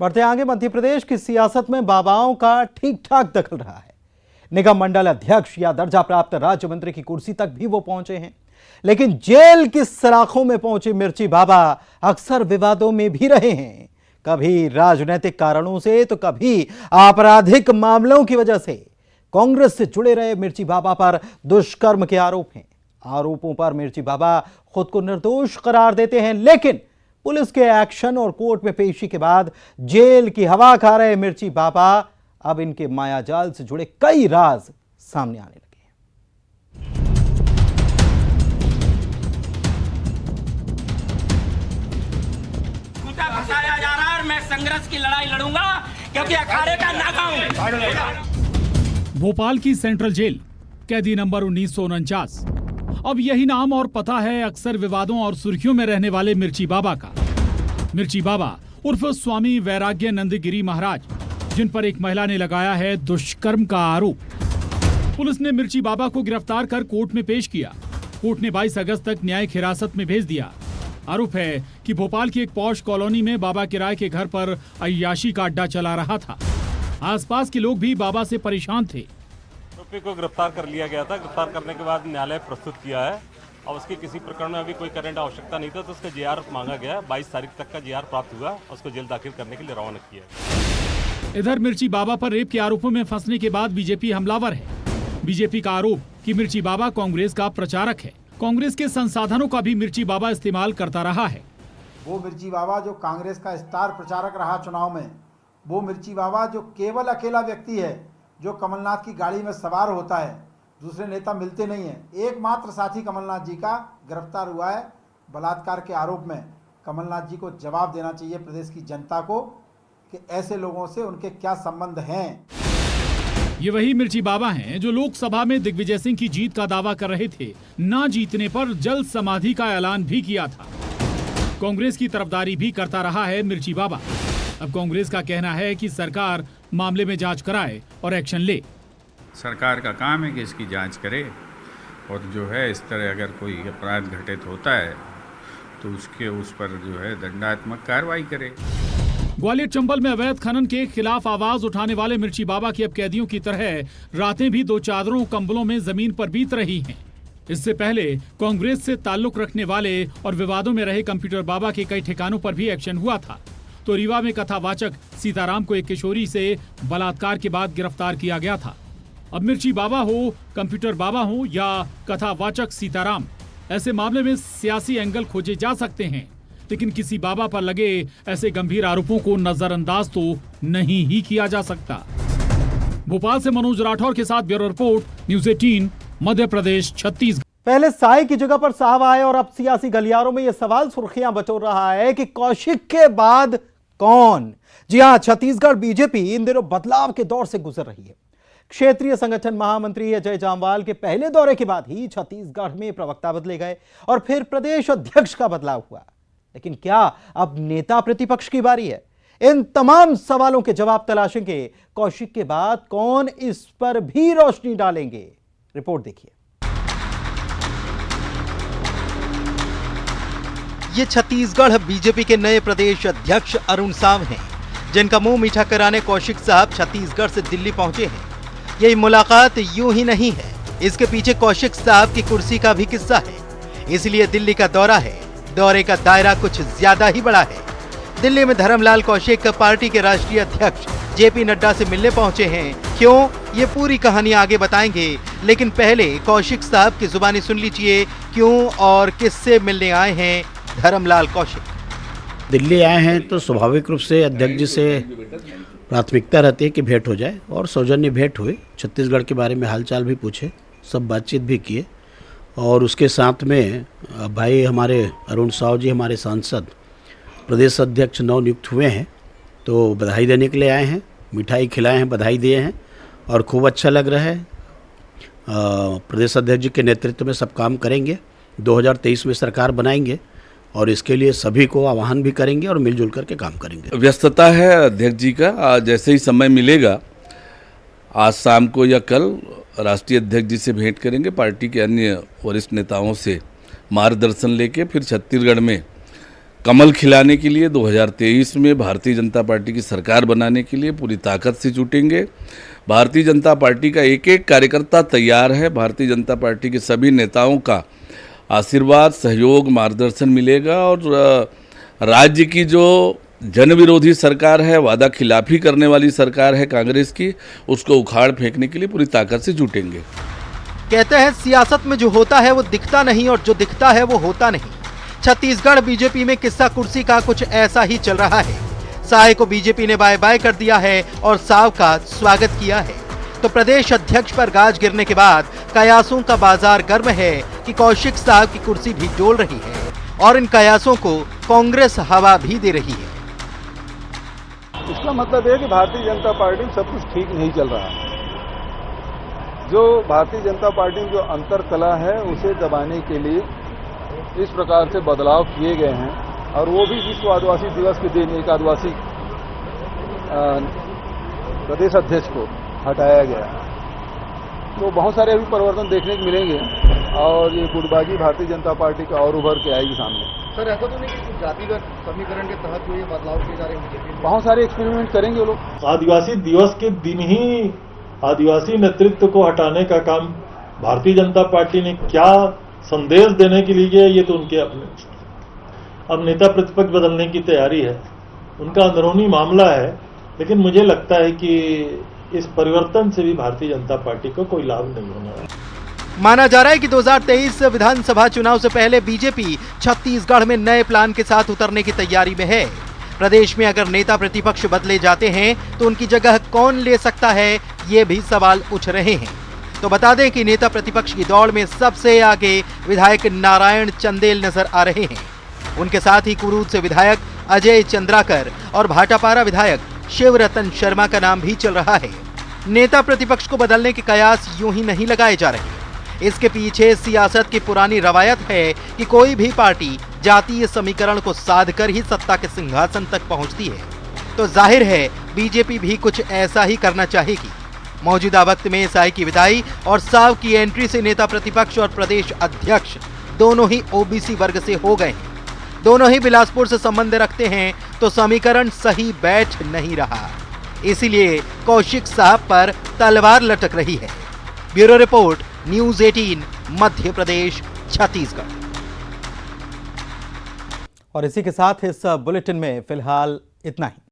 बढ़ते आगे, मध्य प्रदेश की सियासत में बाबाओं का ठीक ठाक दखल रहा है। निगम मंडल अध्यक्ष या दर्जा प्राप्त राज्य मंत्री की कुर्सी तक भी वो पहुंचे हैं, लेकिन जेल की सलाखों में पहुंचे मिर्ची बाबा अक्सर विवादों में भी रहे हैं। कभी राजनीतिक कारणों से तो कभी आपराधिक मामलों की वजह से कांग्रेस से जुड़े रहे मिर्ची बाबा पर दुष्कर्म के आरोप हैं। आरोपों पर मिर्ची बाबा खुद को निर्दोष करार देते हैं, लेकिन पुलिस के एक्शन और कोर्ट में पेशी के बाद जेल की हवा खा रहे मिर्ची बाबा अब इनके मायाजाल से जुड़े कई राज सामने आने लगे हैं। फंसाया जा रहा है और मैं संघर्ष की लड़ाई लड़ूंगा, क्योंकि अखाड़े का नागा हूं। भोपाल की सेंट्रल जेल, कैदी नंबर 1949। अब यही नाम और पता है अक्सर विवादों और सुर्खियों में रहने वाले मिर्ची बाबा का। मिर्ची बाबा उर्फ स्वामी वैराग्यानंद गिरी महाराज, जिन पर एक महिला ने लगाया है दुष्कर्म का आरोप। पुलिस ने मिर्ची बाबा को गिरफ्तार कर कोर्ट में पेश किया। कोर्ट ने 22 अगस्त तक न्यायिक हिरासत में भेज दिया। आरोप है कि भोपाल की एक पॉश कॉलोनी में बाबा किराए के घर पर अय्याशी का अड्डा चला रहा था। आसपास के लोग भी बाबा से परेशान थे। आरोपी को गिरफ्तार कर लिया गया था। गिरफ्तार करने के बाद न्यायालय प्रस्तुत किया है और उसके किसी प्रकरण में अभी कोई करंट आवश्यकता नहीं था, तो उसका जेआर मांगा गया। 22 तारीख तक का जेआर प्राप्त हुआ, उसको जेल दाखिल करने के लिए रवाना किया। इधर मिर्ची बाबा पर रेप के आरोपों में फंसने के बाद बीजेपी हमलावर है। बीजेपी का आरोप कि मिर्ची बाबा कांग्रेस का प्रचारक है। कांग्रेस के संसाधनों का भी मिर्ची बाबा इस्तेमाल करता रहा है। वो मिर्ची बाबा जो कांग्रेस का स्टार प्रचारक रहा चुनाव में, वो मिर्ची बाबा जो केवल अकेला व्यक्ति है जो कमलनाथ की गाड़ी में सवार होता है, दूसरे नेता मिलते नहीं हैं। एकमात्र साथी कमलनाथ जी का गिरफ्तार हुआ है बलात्कार के आरोप में। कमलनाथ जी को जवाब देना चाहिए प्रदेश की जनता को कि ऐसे लोगों से उनके क्या संबंध हैं। ये वही मिर्ची बाबा हैं जो लोकसभा में दिग्विजय सिंह की जीत का दावा कर रहे थे। ना जीतने पर जल समाधि का ऐलान भी किया था। कांग्रेस की तरफदारी भी करता रहा है मिर्ची बाबा। अब कांग्रेस का कहना है कि सरकार मामले में जांच कराए और एक्शन ले। सरकार का काम है कि इसकी जांच करे और जो है इस तरह अगर कोई अपराध घटित होता है तो उस पर जो है दंडात्मक कार्रवाई करे। ग्वालियर चंबल में अवैध खनन के खिलाफ आवाज उठाने वाले मिर्ची बाबा की अब कैदियों की तरह रातें भी 2 चादरों कंबलों में जमीन पर बीत रही हैं। इससे पहले कांग्रेस से ताल्लुक रखने वाले और विवादों में रहे कंप्यूटर बाबा के कई ठिकानों पर भी एक्शन हुआ था। तो रीवा में कथावाचक सीताराम को एक किशोरी से बलात्कार के बाद गिरफ्तार किया गया था। अब मिर्ची बाबा हो, कंप्यूटर बाबा हो या कथावाचक सीताराम, ऐसे मामले में सियासी एंगल खोजे जा सकते हैं, लेकिन किसी बाबा पर लगे ऐसे गंभीर आरोपों को नजरअंदाज तो नहीं ही किया जा सकता। भोपाल से मनोज राठौर के साथ bureau report, news 18, Madhya Pradesh, Chhattisgarh. पहले साई की जगह पर साहब आए और अब सियासी गलियारों में यह सवाल सुर्खियां बटोर रहा है कि कौशिक के बाद कौन। जी हां, छत्तीसगढ़ बीजेपी इन दिनों बदलाव के दौर से गुजर रही है। क्षेत्रीय संगठन महामंत्री अजय जामवाल के पहले दौरे के बाद ही छत्तीसगढ़ में प्रवक्ता बदले गए और फिर प्रदेश अध्यक्ष का बदलाव हुआ। लेकिन क्या अब नेता प्रतिपक्ष की बारी है? इन तमाम सवालों के जवाब तलाशेंगे। कौशिक के बाद कौन, इस पर भी रोशनी डालेंगे। रिपोर्ट देखिए। ये छत्तीसगढ़ बीजेपी के नए प्रदेश अध्यक्ष अरुण साव हैं, जिनका मुंह मीठा कराने कौशिक साहब छत्तीसगढ़ से दिल्ली पहुंचे हैं। यह मुलाकात यूं ही नहीं है, इसके पीछे कौशिक साहब की कुर्सी का भी किस्सा है। इसलिए दिल्ली का दौरा है। दौरे का दायरा कुछ ज्यादा ही बड़ा है। दिल्ली में धर्मलाल कौशिक पार्टी के राष्ट्रीय अध्यक्ष जेपी नड्डा से मिलने पहुंचे हैं। क्यों, ये पूरी कहानी आगे बताएंगे, लेकिन पहले कौशिक साहब की जुबानी सुन लीजिए क्यों और किससे मिलने आए हैं धर्मलाल कौशिक। दिल्ली आए हैं तो स्वाभाविक रूप से अध्यक्ष जी से प्राथमिकता रहती है कि भेंट हो जाए और सौजन्य भेंट हुई। छत्तीसगढ़ के बारे में हालचाल भी पूछे, सब बातचीत भी किए और उसके साथ में भाई हमारे अरुण साव जी, हमारे सांसद प्रदेश अध्यक्ष नव नियुक्त हुए हैं, तो बधाई देने के लिए आए हैं। मिठाई खिलाए हैं, बधाई दिए हैं और खूब अच्छा लग रहा है। प्रदेश अध्यक्ष जी के नेतृत्व में सब काम करेंगे। 2023 में सरकार बनाएंगे और इसके लिए सभी को आह्वान भी करेंगे और मिलजुल करके काम करेंगे। व्यस्तता है अध्यक्ष जी का, जैसे ही समय मिलेगा आज शाम को या कल राष्ट्रीय अध्यक्ष जी से भेंट करेंगे। पार्टी के अन्य वरिष्ठ नेताओं से मार्गदर्शन लेके फिर छत्तीसगढ़ में कमल खिलाने के लिए 2023 में भारतीय जनता पार्टी की सरकार बनाने के लिए पूरी ताकत से जुटेंगे। भारतीय जनता पार्टी का एक एक कार्यकर्ता तैयार है। भारतीय जनता पार्टी के सभी नेताओं का आशीर्वाद, सहयोग, मार्गदर्शन मिलेगा और राज्य की जो जन विरोधी सरकार है, वादा खिलाफी करने वाली सरकार है कांग्रेस की, उसको उखाड़ फेंकने के लिए पूरी ताकत से जुटेंगे। कहते हैं सियासत में जो होता है वो दिखता नहीं और जो दिखता है वो होता नहीं। छत्तीसगढ़ बीजेपी में किस्सा कुर्सी का कुछ ऐसा ही चल रहा है। साय को बीजेपी ने बाय बाय कर दिया है और साव का स्वागत किया है। तो प्रदेश अध्यक्ष पर गाज गिरने के बाद कयासों का बाजार गर्म है कि कौशिक साहब की कुर्सी भी डोल रही है और इन कयासों को कांग्रेस हवा भी दे रही है। इसका मतलब है कि भारतीय जनता पार्टी में सब कुछ ठीक नहीं चल रहा है। जो भारतीय जनता पार्टी में जो अंतर कला है उसे दबाने के लिए इस प्रकार से बदलाव किए गए हैं और वो भी विश्व आदिवासी दिवस के दिन एक आदिवासी प्रदेश अध्यक्ष को हटाया गया है। तो बहुत सारे अभी परिवर्तन देखने को मिलेंगे और ये गुटबाजी भारतीय जनता पार्टी का और उभर के आएगी सामने। सर, ऐसा तो नहीं कि जातिगत समीकरण के तहत कोई बदलाव किए जा रहे हैं? बहुत सारे एक्सपेरिमेंट करेंगे वो लोग। आदिवासी दिवस के दिन ही आदिवासी नेतृत्व को हटाने का काम भारतीय जनता पार्टी ने क्या संदेश देने के लिए, ये तो उनके अपने अब नेता प्रतिपक्ष बदलने की तैयारी है, उनका अंदरूनी मामला है। लेकिन मुझे लगता है कि इस परिवर्तन से भी भारतीय जनता पार्टी को कोई लाभ नहीं होने वाला। माना जा रहा है कि 2023 विधानसभा चुनाव से पहले बीजेपी छत्तीसगढ़ में नए प्लान के साथ उतरने की तैयारी में है। प्रदेश में अगर नेता प्रतिपक्ष बदले जाते हैं तो उनकी जगह कौन ले सकता है, ये भी सवाल उठ रहे हैं। तो बता दें कि नेता प्रतिपक्ष की दौड़ में सबसे आगे विधायक नारायण चंदेल नजर आ रहे हैं। उनके साथ ही कुरूद से विधायक अजय चंद्राकर और भाटापारा विधायक शिवरतन शर्मा का नाम भी चल रहा है। नेता प्रतिपक्ष को बदलने के कयास यूं ही नहीं लगाए जा रहे। इसके पीछे सियासत की पुरानी रवायत है कि कोई भी पार्टी जातीय समीकरण को साध कर ही सत्ता के सिंहासन तक पहुंचती है। तो जाहिर है बीजेपी भी कुछ ऐसा ही करना चाहेगी। मौजूदा वक्त में साय की विदाई और साव की एंट्री से नेता प्रतिपक्ष और प्रदेश अध्यक्ष दोनों ही ओबीसी वर्ग से हो गए हैं। दोनों ही बिलासपुर से संबंध रखते हैं, तो समीकरण सही बैठ नहीं रहा। इसीलिए कौशिक साहब पर तलवार लटक रही है। Bureau report, news 18, Madhya Pradesh, Chhattisgarh. और इसी के साथ इस बुलेटिन में फिलहाल इतना ही।